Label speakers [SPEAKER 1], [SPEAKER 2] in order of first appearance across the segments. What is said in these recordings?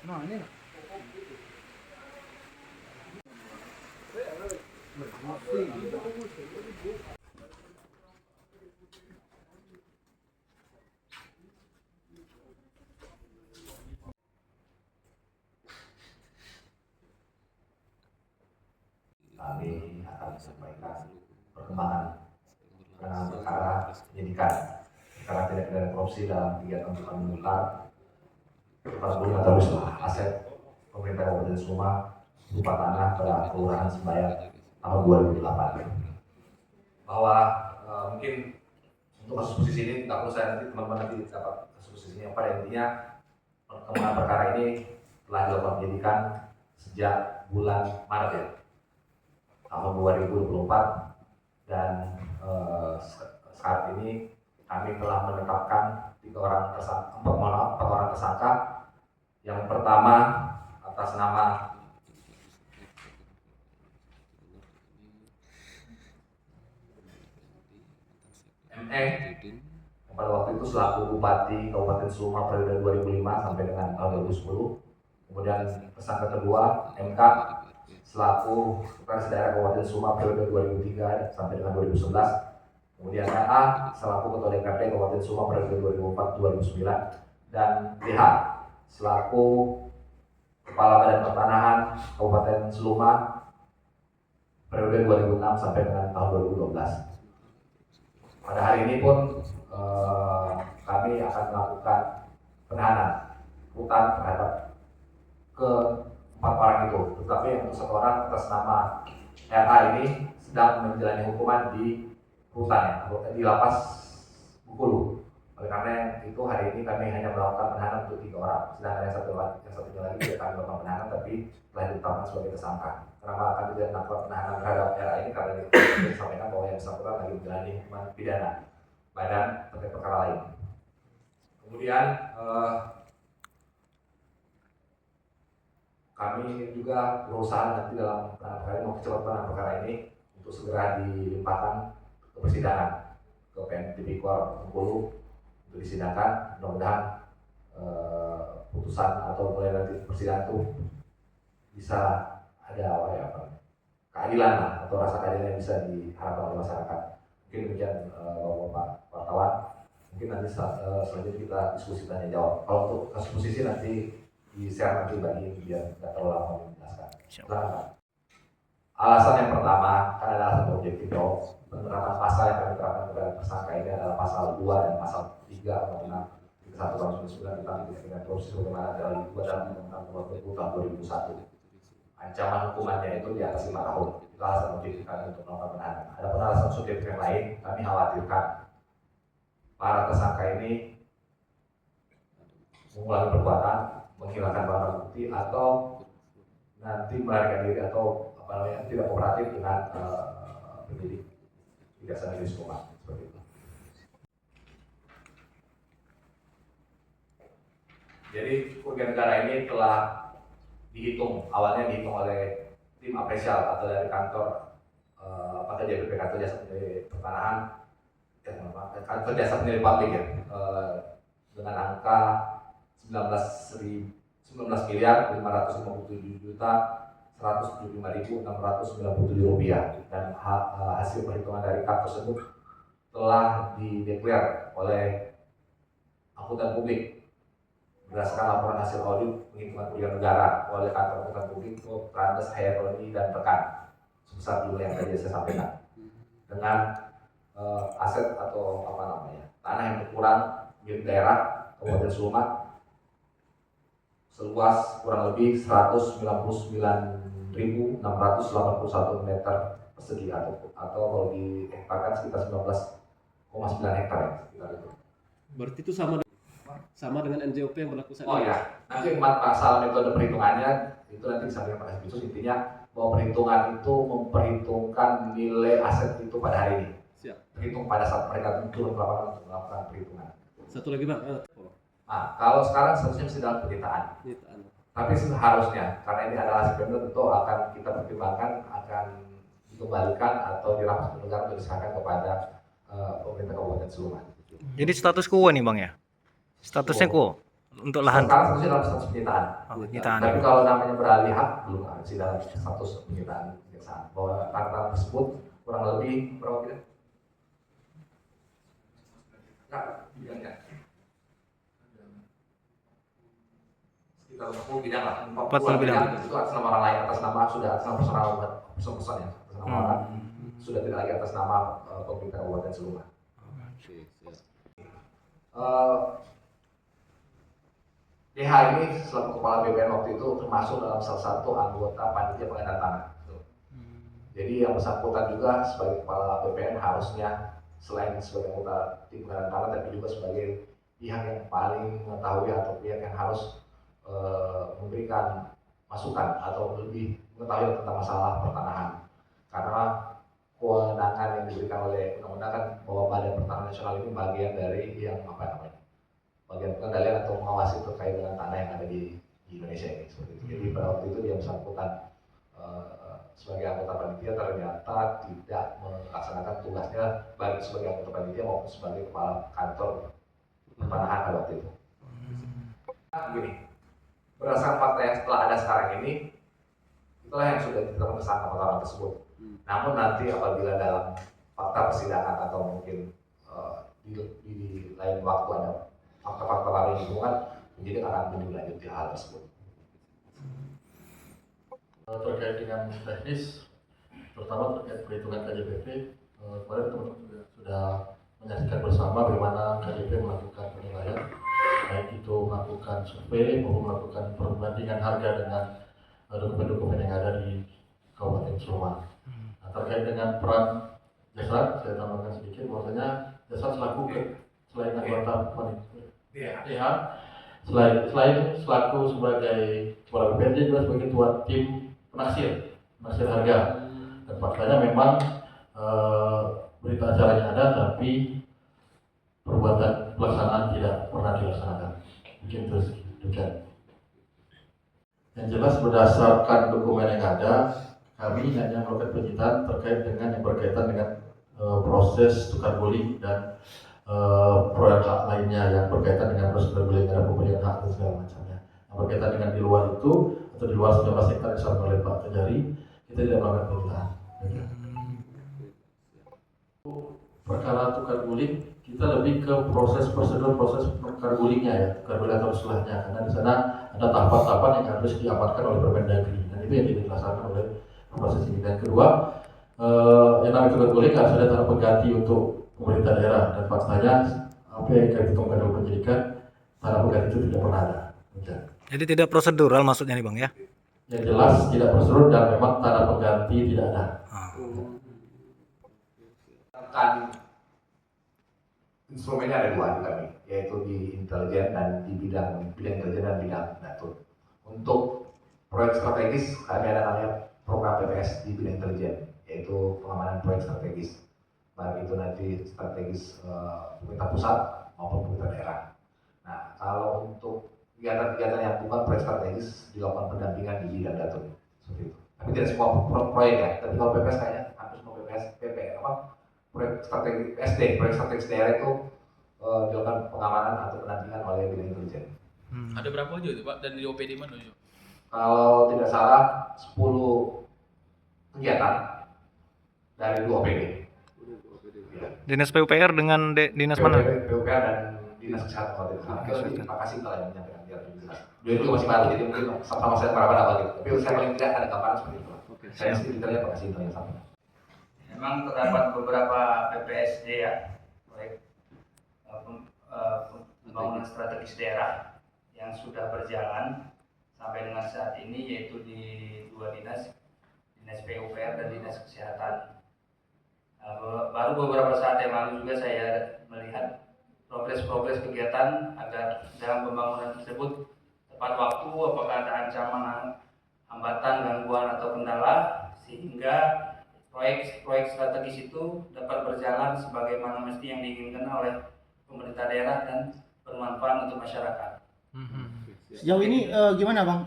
[SPEAKER 1] Nah, ini
[SPEAKER 2] kami akan menyampaikan perkembangan penanganan perkara penyidikan perkara tindak pidana korupsi dalam kegiatan tukang menukar atau aset pemerintah Kabupaten Suma berupa tanah pada Kelurahan Sembayang tahun 2008. Bahwa mungkin untuk kasus posisi ini tidak perlu saya nanti teman-teman nanti dapat kasus posisi ini. Pada intinya perkembangan perkara ini telah dilakukan penyidikan sejak bulan Maret ya, tahun 2024, dan saat ini kami telah menetapkan 4 orang tersangka. Yang pertama atas nama ME yang pada waktu itu selaku Bupati Kabupaten Suma periode 2005 sampai dengan tahun 2010. Kemudian tersangka kedua MK selaku Sekretaris Daerah Kabupaten Suma periode 2003 sampai dengan 2011. Kemudian RA selaku Ketua DPRD Kabupaten Suma periode 2004-2009, dan DH selaku Kepala Badan Pertanahan Kabupaten Suma periode 2006 sampai dengan tahun 2012. Pada hari ini pun kami akan melakukan penahanan rutan terhadap ke-4 orang itu, tetapi untuk 1 orang atas nama RA ini sedang menjalani hukuman di rutan ya, di lapas Bengkulu. Oleh karena itu hari ini kami hanya melakukan penahanan untuk 3 orang, sedangkan yang satunya lagi tidak kami melakukan penahanan tapi telah ditetapkan sebagai tersangka. Kenapa kami tidak melakukan penahanan terhadap RA ini? Karena disampaikan bahwa yang bersangkutan lagi menjalani hukuman pidana badan terkait perkara lain. Kemudian kami juga berusaha nanti dalam penanganan mempercepat penanganan perkara ini untuk segera dilimpahkan ke persidangan ke PN Tipikor Bengkulu untuk disidangkan. Mudah-mudahan putusan atau mulai nanti persidangan itu bisa ada keadilan lah, atau rasa keadilan yang bisa diharapkan oleh masyarakat. Mungkin demikian Bapak wartawan. Mungkin nanti selanjutnya kita diskusi tanya jawab. Kalau untuk kasus posisi nanti di-share nanti bagi biar tidak terlalu lama menjelaskan. Silakan. Alasan yang pertama, kan ada alasan objektif bahwa penerapan pasal yang kami terapkan kepada tersangka ini adalah pasal 2 dan pasal 3 Undang-Undang 31 tahun 1999 tentang tindak pidana korupsi sebagaimana dalam Undang-Undang Nomor 20 tahun 2001. Ancaman hukumannya itu di atas 5 tahun. Itu alasan objektif kami untuk melakukan penahanan. Ada pun alasan subjektif yang lain, kami khawatirkan para tersangka ini mengulangi perbuatan, menghilangkan barang bukti, atau nanti melarikan diri atau tidak kooperatif dengan penyidik Kejaksaan Negeri Suma, seperti itu. Jadi kerugian negara ini telah awalnya dihitung oleh tim apresial atau dari kantor JPP, kantor jasa penilai pertanahan, kantor jasa penilai publik ya, dengan angka 19.557.175.697 rupiah, dan hasil perhitungan dari KAP tersebut telah dideklar oleh akuntan publik berdasarkan laporan hasil audit penghitungan kerugian negara oleh kantor akuntan publik untuk Randes, Haironi, dan rekan sebesar jumlah yang tadi saya sampaikan, dengan aset atau tanah yang berkurang milik daerah Kabupaten Suma seluas kurang lebih 199.681 meter persegi, atau kalau dihektarkan sekitar 19,9 hektar ya, sekitar itu.
[SPEAKER 3] Berarti itu sama dengan NJOP yang berlaku saat ini?
[SPEAKER 2] Oh ya, nanti masalah metode perhitungannya itu nanti disampaikan pada Khusus. Intinya bahwa perhitungan itu memperhitungkan nilai aset itu pada hari ini.
[SPEAKER 3] Siap.
[SPEAKER 2] Terhitung pada saat mereka turun ke lapangan untuk melakukan perhitungan.
[SPEAKER 3] Satu lagi Bang.
[SPEAKER 2] Kalau sekarang seharusnya masih dalam penyitaan. Tapi seharusnya, karena ini adalah hasil pemilu, tentu akan kita pertimbangkan akan dikembalikan atau dirampas ke negara untuk diserahkan kepada pemerintah Kabupaten Suma.
[SPEAKER 1] Jadi status quo nih Bang ya? Statusnya quo? untuk lahan.
[SPEAKER 2] Sekarang statusnya dalam status penyitaan.
[SPEAKER 1] Penyitaan.
[SPEAKER 2] Tapi kalau namanya beralih hak belum masih dalam status penyitaan kejaksaan. Bahwa tanah tersebut kurang lebih berapa bidang? Bidangnya sekitar 40 bidang lah.
[SPEAKER 1] 40 bidang.
[SPEAKER 2] Itu atas nama orang lain, atas nama sudah atas nama personal person ya, atas nama orang sudah tidak lagi atas nama pemerintah Kabupaten Seluma. DH ini selaku kepala BPN waktu itu termasuk dalam salah satu anggota panitia pengadaan tanah. Jadi yang bersangkutan juga sebagai kepala BPN harusnya selain sebagai anggota tim pengadaan tanah, tapi juga sebagai pihak yang paling mengetahui atau pihak yang harus memberikan masukan atau lebih mengetahui tentang masalah pertanahan. Karena kewenangan yang diberikan oleh undang-undang kan bahwa Badan Pertanahan Nasional ini bagian dari yang bagian pengendalian atau mengawasi terkait dengan tanah yang ada di Indonesia ini seperti itu. Jadi pada waktu itu dia bersangkutan sebagai anggota panitia ternyata tidak melaksanakan tugasnya baik sebagai anggota panitia maupun sebagai kepala kantor pertanahan pada waktu itu. Begini, berdasarkan fakta yang setelah ada sekarang ini, itulah yang sudah ditetapkan tersangka orang tersebut. Namun nanti apabila dalam fakta persidangan atau mungkin di lain waktu ada fakta-fakta baru yang ditemukan, penyidik akan menindaklanjuti hal tersebut.
[SPEAKER 4] Terkait dengan teknis, terutama terkait perhitungan KJPP, kemarin teman-teman sudah menyaksikan bersama bagaimana KJP melakukan penilaian, baik itu melakukan survei maupun melakukan perbandingan harga dengan dokumen-dokumen yang ada di Kabupaten Seluma. Nah, terkait dengan peran jasa, saya tambahkan sedikit bahwasanya jasa selain anggota panitia, selain selaku sebagai kepala BPN, dia juga sebagai ketua tim penaksir harga. Dan faktanya memang berita acaranya ada, tapi perbuatan pelaksanaan tidak pernah dilaksanakan. Mungkin terus demikian. Yang jelas berdasarkan dokumen yang ada, kami hanya melakukan penyitaan terkait dengan yang berkaitan dengan proses tukar guling dan proyek hak lainnya yang berkaitan dengan proses tukar guling, ada pemberian hak dan segala macamnya. Yang berkaitan dengan di luar itu atau di luar 19 hektar yang disampaikan oleh Pak Kejari, kita tidak melakukan penyitaan. Perkara tukar guling, kita lebih ke proses tukar gulingnya ya, tukar guling atau istilahnya, karena di sana ada tahapan-tahapan yang harus diamankan oleh Permendagri, dan itu yang tidak dilaksanakan oleh proses ini. Dan kedua, yang namanya tukar guling harus ada tanah pengganti untuk pemerintah daerah, dan faktanya apa yang kami temukan dalam penyidikan, tanah pengganti itu tidak pernah ada.
[SPEAKER 1] Jadi tidak prosedural maksudnya nih Bang ya?
[SPEAKER 4] Yang jelas tidak prosedur dan memang tanah pengganti tidak ada.
[SPEAKER 2] Instrumennya ada dua di kami, yaitu di intelijen dan di bidang intelijen dan bidang datur. Untuk proyek strategis kami ada namanya program PPS di bidang intelijen, yaitu pengamanan proyek strategis, baik itu nanti strategis pemerintah pusat maupun pemerintah daerah. Nah, kalau untuk kegiatan-kegiatan yang bukan proyek strategis dilakukan pendampingan di bidang datur, seperti itu. Tapi tidak semua proyek ya. Tapi kalau PPS kayaknya hampir semua proyek strategi proyek strategis daerah itu dilakukan pengamanan atau pendampingan oleh bidang intelijen.
[SPEAKER 5] Ada berapa aja itu Pak, dan di OPD mana itu?
[SPEAKER 2] Kalau tidak salah 10 kegiatan dari 2 OPD. Ya.
[SPEAKER 1] Dinas PUPR dengan dinas mana?
[SPEAKER 2] PUPR dan dinas kesehatan kalau tidak salah. Itu di Makasih kalau yang menyampaikan biar lebih jelas. Dia juga masih baru, jadi mungkin sama saya meraba-raba gitu. Tapi saya paling tidak ada gambaran seperti itu. Saya sendiri detailnya Pak Kasih yang sama.
[SPEAKER 6] Memang terdapat beberapa PPSD ya, proyek pembangunan strategis daerah yang sudah berjalan sampai dengan saat ini, yaitu di 2 dinas PUPR dan dinas kesehatan. Baru beberapa saat yang lalu juga saya melihat progres kegiatan agar dalam pembangunan tersebut tepat waktu, apakah ada ancaman, hambatan, gangguan atau kendala, sehingga proyek strategis itu dapat berjalan sebagaimana mesti yang diinginkan oleh pemerintah daerah dan bermanfaat untuk masyarakat.
[SPEAKER 7] Sejauh ini gimana Bang,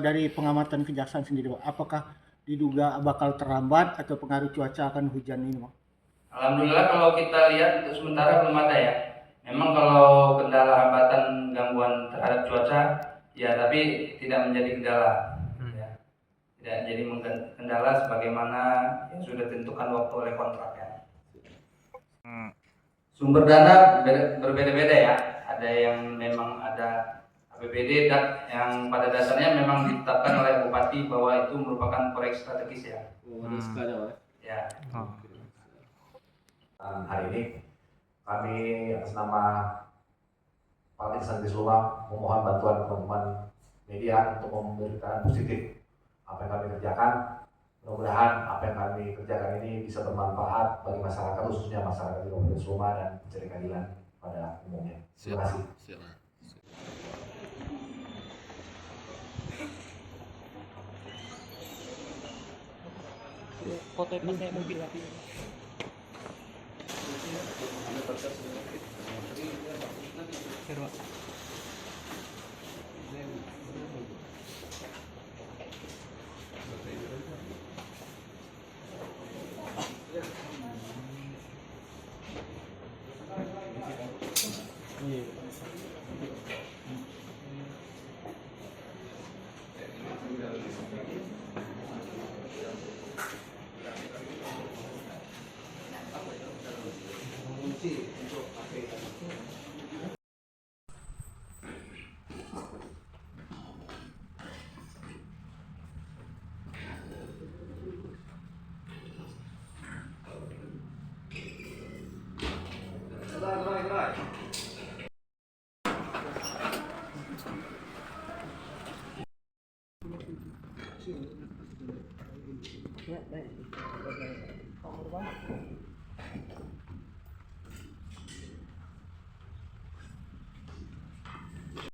[SPEAKER 7] dari pengamatan kejaksaan sendiri Bang? Apakah diduga bakal terlambat atau pengaruh cuaca akan hujan ini Bang?
[SPEAKER 6] Alhamdulillah kalau kita lihat untuk sementara belum ada ya. Memang kalau kendala hambatan gangguan terhadap cuaca tapi tidak menjadi kendala. Ya. Tidak jadi kendala sebagaimana yang sudah ditentukan waktu oleh kontraknya. Sumber dana berbeda-beda ya. Ada yang memang ada APBD yang pada dasarnya memang ditetapkan oleh Bupati bahwa itu merupakan proyek strategis ya.
[SPEAKER 3] Oh, ada SK-nya, Pak.
[SPEAKER 6] Ya.
[SPEAKER 2] Dan hari ini kami atas nama Partai Kesatuan Sulma memohon bantuan teman-teman media untuk memberikan positif apa yang kami kerjakan. Mudah-mudahan apa yang kami kerjakan ini bisa bermanfaat bagi masyarakat, khususnya masyarakat di Kabupaten Sulma dan mencari keadilan pada umumnya. Terima kasih.
[SPEAKER 1] Foto pakai mobil api.
[SPEAKER 7] Ya, baik.